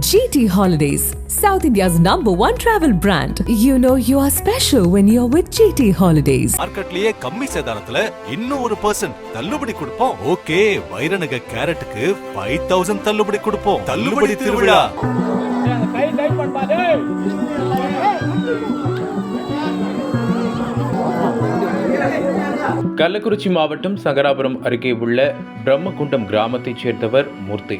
GT Holidays, South India's #1 travel brand. You know you are special when you're with GT Holidays. மார்க்கெட்லயே கம்மி சேதாரத்துல இன்னும் 1% தள்ளுபடி கொடுப்போம். Okay, வைரநக கேரட்டுக்கு 5000 தள்ளுபடி கொடுப்போம். தள்ளுபடி திருவிழா. கள்ளக்குறிச்சி மாவட்டம் சங்கராபுரம் அருகே உள்ள பிரம்மகுண்டம் கிராமத்தைச் சேர்ந்தவர் மூர்த்தி.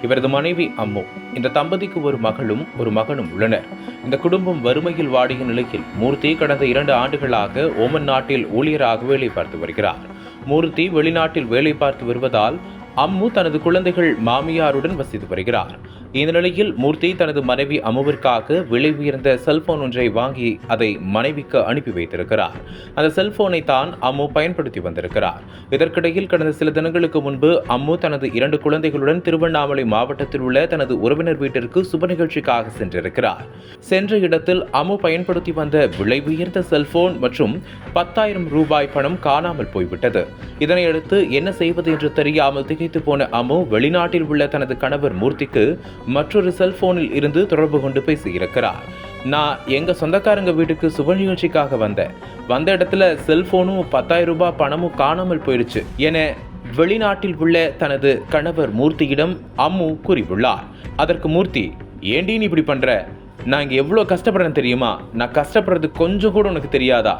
இவரது மனைவி அம்மு. இந்த தம்பதிக்கு ஒரு மகளும் ஒரு மகனும் உள்ளனர். இந்த குடும்பம் வறுமையில் வாடிய நிலையில் மூர்த்தி கடந்த 2 ஆண்டுகளாக ஓமன் நாட்டில் ஊழியராக வேலை பார்த்து வருகிறார். மூர்த்தி வெளிநாட்டில் வேலை பார்த்து வருவதால் அம்மு தனது குழந்தைகள் மாமியாருடன் வசித்து வருகிறார். இந்த நிலையில் மூர்த்தி தனது மனைவி அம்முவிற்காக விலை உயர்ந்த செல்போன் ஒன்றை வாங்கி அதை மனைவிக்கு அனுப்பி வைத்திருக்கிறார். அந்த செல்போனை தான் அம்மு பயன்படுத்தி வந்திருக்கிறார். இதற்கிடையில் கடந்த சில தினங்களுக்கு முன்பு அம்மு தனது 2 குழந்தைகளுடன் திருவண்ணாமலை மாவட்டத்தில் உள்ள தனது உறவினர் வீட்டிற்கு சுப நிகழ்ச்சிக்காக சென்றிருக்கிறார். சென்ற இடத்தில் அம்மு பயன்படுத்தி வந்த விலை உயர்ந்த செல்போன் மற்றும் 10,000 ரூபாய் பணம் காணாமல் போய்விட்டது. இதனையடுத்து என்ன செய்வது என்று தெரியாமல் திகைத்து போன அம்மு வெளிநாட்டில் உள்ள தனது கணவர் மூர்த்திக்கு மற்றொரு செல்போனில் இருந்து தொடர்பு கொண்டு பேசியிருக்கிறார். நான் எங்க சொந்தக்காரங்க வீட்டுக்கு சுப நிகழ்ச்சிக்காக வந்த இடத்துல செல்போனும் 10,000 ரூபாய் பணமும் காணாமல் போயிருச்சு என வெளிநாட்டில் உள்ள தனது கணவர் மூர்த்தியிடம் அம்மு கூறியுள்ளார். அதற்கு மூர்த்தி, ஏண்டி நீ இப்படி பண்ற? நான் இங்க எவ்வளவு கஷ்டப்படுறேன் தெரியுமா? நான் கஷ்டப்படுறது கொஞ்சம் கூட உனக்கு தெரியாதா?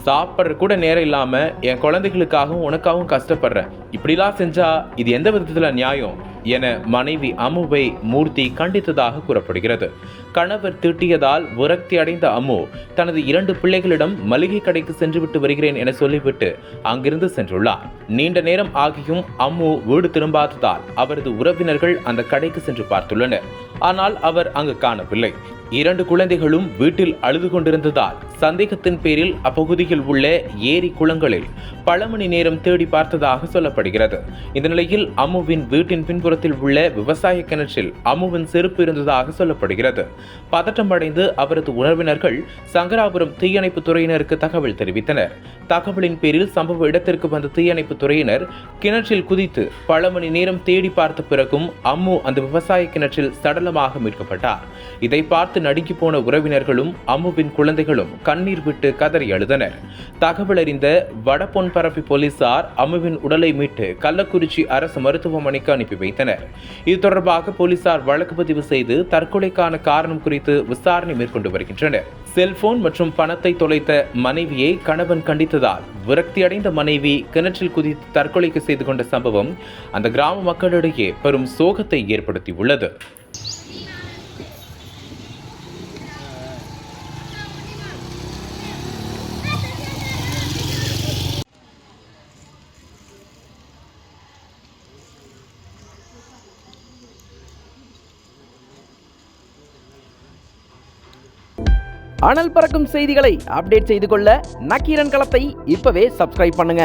சாப்பிட்ற கூட நேரம் இல்லாம என் குழந்தைகளுக்காகவும் உனக்காகவும் கஷ்டப்படுறேன். இப்படிலாம் செஞ்சா இது எந்த விதத்துல நியாயம் என மனைவி அம்முவை மூர்த்தி கண்டித்ததாக கூறப்படுகிறது. கணவர் திட்டியதால் விரக்தி அடைந்த அம்மு தனது 2 பிள்ளைகளிடம் மளிகை கடைக்கு சென்றுவிட்டு வருகிறேன் என சொல்லிவிட்டு அங்கிருந்து சென்றுள்ளார். நீண்ட நேரம் ஆகியும் அம்மு வீடு திரும்பாததால் அவரது உறவினர்கள் அந்த கடைக்கு சென்று பார்த்துள்ளனர். ஆனால் அவர் அங்கு காணவில்லை. 2 குழந்தைகளும் வீட்டில் அழுது கொண்டிருந்ததால் சந்தேகத்தின் பேரில் அப்பகுதியில் உள்ள ஏரி குளங்களில் பல மணி நேரம் தேடி பார்த்ததாக சொல்லப்படுகிறது. இந்த நிலையில் அம்முவின் வீட்டின் பின்புறத்தில் உள்ள விவசாய கிணற்றில் அம்முவின் செருப்பு இருந்ததாக சொல்லப்படுகிறது. பதட்டமடைந்து அவரது உறவினர்கள் சங்கராபுரம் தீயணைப்பு துறையினருக்கு தகவல் தெரிவித்தனர். தகவலின் பேரில் சம்பவ இடத்திற்கு வந்த தீயணைப்பு துறையினர் கிணற்றில் குதித்து பல மணி நேரம் தேடி பார்த்த பிறகும் அம்மு அந்த விவசாய கிணற்றில் சடலமாக மீட்கப்பட்டார். இதை பார்த்து நடுங்கி போன உறவினர்களும் அம்முவின் குழந்தைகளும் கண்ணீர் விட்டு கதறி அழுதனர். தகவல் அறிந்த வடபொன்பரப்பி போலீசார் அம்முவின் உடலை மீட்டு கள்ளக்குறிச்சி அரசு மருத்துவமனைக்கு அனுப்பி வைத்தனர். இது தொடர்பாக போலீசார் வழக்கு பதிவு செய்து தற்கொலைக்கான காரணம் குறித்து விசாரணை மேற்கொண்டு வருகின்றனர். செல்போன் மற்றும் பணத்தை தொலைத்த மனைவியை கணவன் கண்டித்ததால் விரக்தியடைந்த மனைவி கிணற்றில் குதித்து தற்கொலைக்கு செய்து கொண்ட சம்பவம் அந்த கிராம மக்களிடையே பெரும் சோகத்தை ஏற்படுத்தியுள்ளது. அனல் பறக்கும் செய்திகளை அப்டேட் செய்து கொள்ள நக்கீரன் களத்தை இப்பவே சப்ஸ்கிரைப் பண்ணுங்க.